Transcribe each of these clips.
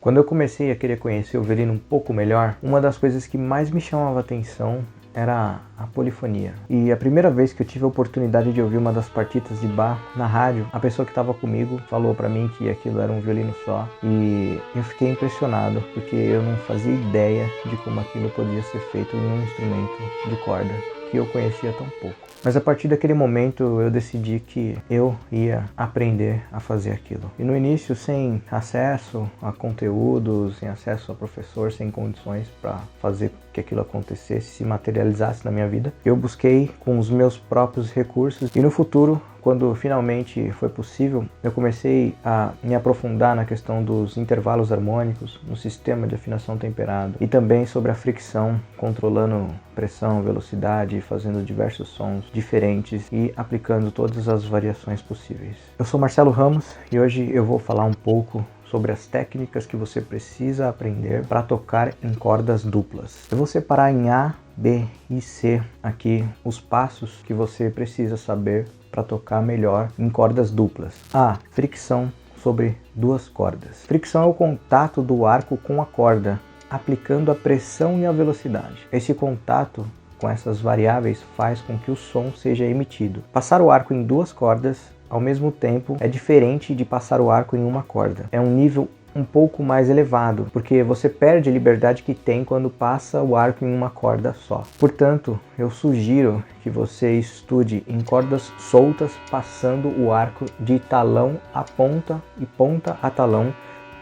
Quando eu comecei a querer conhecer o violino um pouco melhor, uma das coisas que mais me chamava a atenção era a polifonia. E a primeira vez que eu tive a oportunidade de ouvir uma das partitas de Bach na rádio, a pessoa que estava comigo falou para mim que aquilo era um violino só, e eu fiquei impressionado, porque eu não fazia ideia de como aquilo podia ser feito em um instrumento de corda que eu conhecia tão pouco. Mas a partir daquele momento eu decidi que eu ia aprender a fazer aquilo. E no início, sem acesso a conteúdo, sem acesso a professor, sem condições para fazer que aquilo acontecesse, se materializasse na minha vida, eu busquei com os meus próprios recursos. E no futuro, quando finalmente foi possível, eu comecei a me aprofundar na questão dos intervalos harmônicos, no sistema de afinação temperado e também sobre a fricção, controlando pressão, velocidade, fazendo diversos sons diferentes e aplicando todas as variações possíveis. Eu sou Marcelo Ramos e hoje eu vou falar um pouco sobre as técnicas que você precisa aprender para tocar em cordas duplas. Eu vou separar em A, B e C aqui os passos que você precisa saber para tocar melhor em cordas duplas. A. Fricção sobre duas cordas. Fricção é o contato do arco com a corda, aplicando a pressão e a velocidade. Esse contato com essas variáveis faz com que o som seja emitido. Passar o arco em duas cordas ao mesmo tempo é diferente de passar o arco em uma corda. É um nível um pouco mais elevado, porque você perde a liberdade que tem quando passa o arco em uma corda só. Portanto, eu sugiro que você estude em cordas soltas, passando o arco de talão a ponta e ponta a talão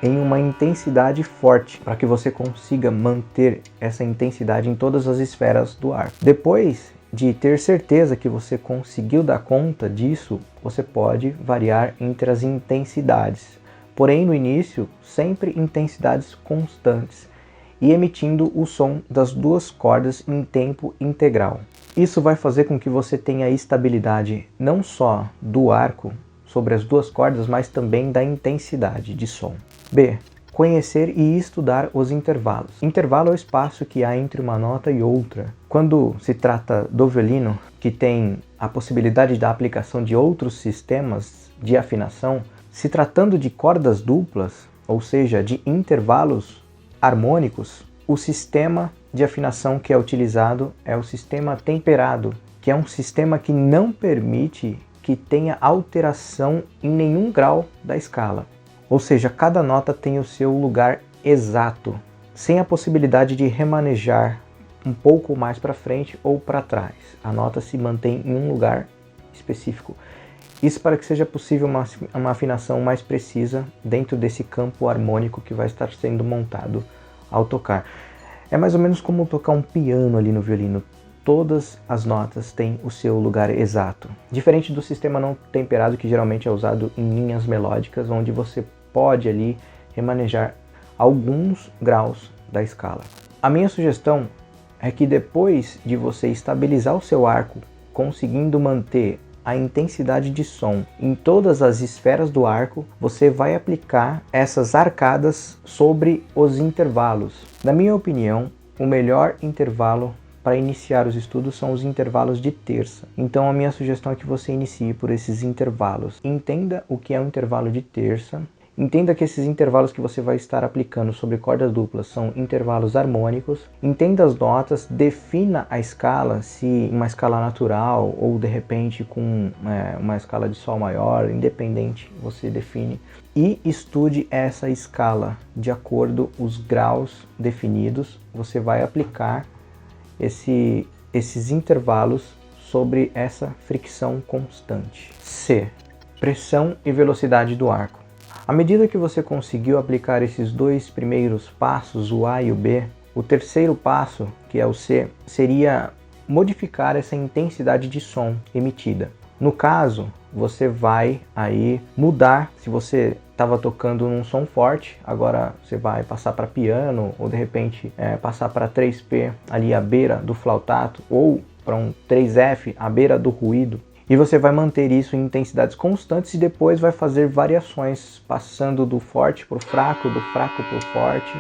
em uma intensidade forte, para que você consiga manter essa intensidade em todas as esferas do arco. Depois de ter certeza que você conseguiu dar conta disso, você pode variar entre as intensidades. Porém, no início, sempre intensidades constantes e emitindo o som das duas cordas em tempo integral. Isso vai fazer com que você tenha estabilidade não só do arco sobre as duas cordas, mas também da intensidade de som. B. Conhecer e estudar os intervalos. Intervalo é o espaço que há entre uma nota e outra. Quando se trata do violino, que tem a possibilidade da aplicação de outros sistemas de afinação, se tratando de cordas duplas, ou seja, de intervalos harmônicos, o sistema de afinação que é utilizado é o sistema temperado, que é um sistema que não permite que tenha alteração em nenhum grau da escala. Ou seja, cada nota tem o seu lugar exato, sem a possibilidade de remanejar um pouco mais para frente ou para trás. A nota se mantém em um lugar específico. Isso para que seja possível uma afinação mais precisa dentro desse campo harmônico que vai estar sendo montado ao tocar. É mais ou menos como tocar um piano ali no violino. Todas as notas têm o seu lugar exato. Diferente do sistema não temperado, que geralmente é usado em linhas melódicas, onde você pode ali remanejar alguns graus da escala. A minha sugestão é que depois de você estabilizar o seu arco, conseguindo manter a intensidade de som em todas as esferas do arco, você vai aplicar essas arcadas sobre os intervalos. Na minha opinião, o melhor intervalo para iniciar os estudos são os intervalos de terça. Então a minha sugestão é que você inicie por esses intervalos. Entenda o que é um intervalo de terça. Entenda que esses intervalos que você vai estar aplicando sobre cordas duplas são intervalos harmônicos. Entenda as notas, defina a escala, se uma escala natural ou de repente com uma escala de sol maior, independente, você define. E estude essa escala de acordo com os graus definidos. Você vai aplicar esses intervalos sobre essa fricção constante. C. Pressão e velocidade do arco. À medida que você conseguiu aplicar esses dois primeiros passos, o A e o B, o terceiro passo, que é o C, seria modificar essa intensidade de som emitida. No caso, você vai aí mudar, se você estava tocando num som forte, agora você vai passar para piano, ou de repente passar para 3P, ali à beira do flautato, ou para um 3F, à beira do ruído. E você vai manter isso em intensidades constantes e depois vai fazer variações, passando do forte para o fraco, do fraco para o forte.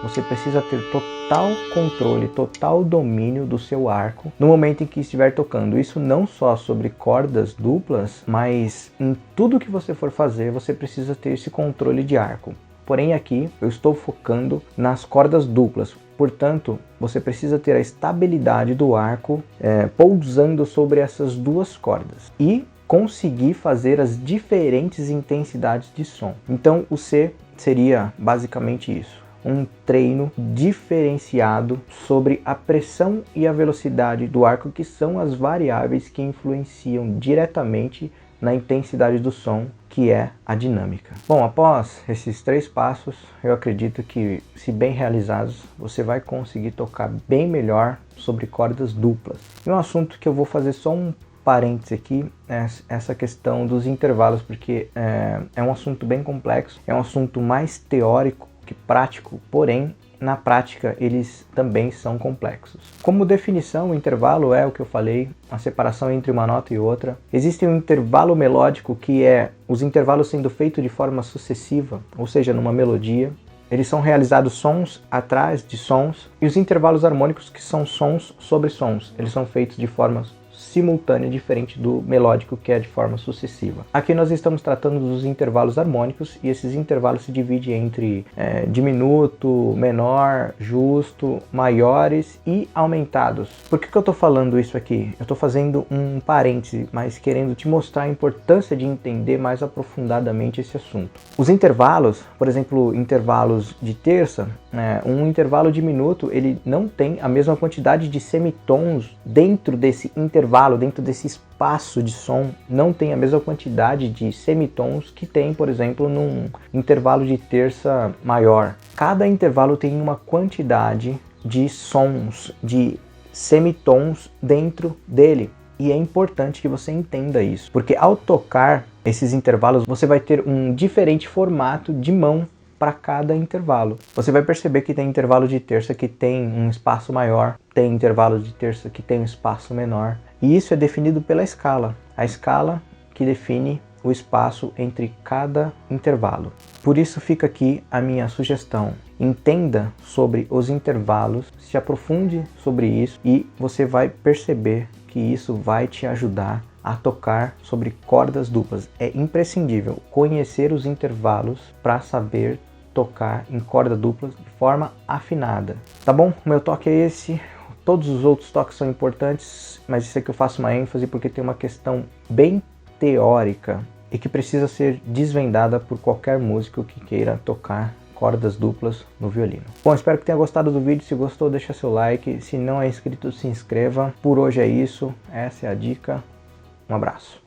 você precisa ter total controle, total domínio do seu arco no momento em que estiver tocando. Isso não só sobre cordas duplas, mas em tudo que você for fazer, você precisa ter esse controle de arco. Porém aqui eu estou focando nas cordas duplas, portanto você precisa ter a estabilidade do arco pousando sobre essas duas cordas e conseguir fazer as diferentes intensidades de som. Então o C seria basicamente isso. Um treino diferenciado sobre a pressão e a velocidade do arco, que são as variáveis que influenciam diretamente na intensidade do som, que é a dinâmica. Bom, após esses 3 passos, eu acredito que, se bem realizados, você vai conseguir tocar bem melhor sobre cordas duplas. E um assunto que eu vou fazer só um parênteses aqui, é essa questão dos intervalos, porque é um assunto bem complexo, é um assunto mais teórico que prático, porém na prática eles também são complexos. Como definição, o intervalo é o que eu falei, a separação entre uma nota e outra. Existe um intervalo melódico, que é os intervalos sendo feitos de forma sucessiva, ou seja, numa melodia. Eles são realizados sons atrás de sons, e os intervalos harmônicos, que são sons sobre sons. Eles são feitos de forma simultânea, diferente do melódico, que é de forma sucessiva. Aqui nós estamos tratando dos intervalos harmônicos, e esses intervalos se dividem entre diminuto, menor, justo, maiores e aumentados. Por que eu estou falando isso aqui? Eu estou fazendo um parêntese, mas querendo te mostrar a importância de entender mais aprofundadamente esse assunto. Os intervalos, por exemplo, intervalos de terça, um intervalo diminuto, ele não tem a mesma quantidade de semitons dentro desse intervalo, dentro desse espaço de som, não tem a mesma quantidade de semitons que tem, por exemplo, num intervalo de terça maior. Cada intervalo tem uma quantidade de sons, de semitons dentro dele. E é importante que você entenda isso, porque ao tocar esses intervalos, você vai ter um diferente formato de mão para cada intervalo. Você vai perceber que tem intervalo de terça que tem um espaço maior, tem intervalo de terça que tem um espaço menor, e isso é definido pela escala. A escala que define o espaço entre cada intervalo. Por isso fica aqui a minha sugestão. Entenda sobre os intervalos, se aprofunde sobre isso, e você vai perceber que isso vai te ajudar a tocar sobre cordas duplas. É imprescindível conhecer os intervalos para saber tocar em corda dupla de forma afinada. Tá bom? O meu toque é esse. Todos os outros toques são importantes, mas isso aqui eu faço uma ênfase porque tem uma questão bem teórica e que precisa ser desvendada por qualquer músico que queira tocar cordas duplas no violino. Bom, espero que tenha gostado do vídeo. Se gostou, deixa seu like. Se não é inscrito, se inscreva. Por hoje é isso. Essa é a dica. Um abraço.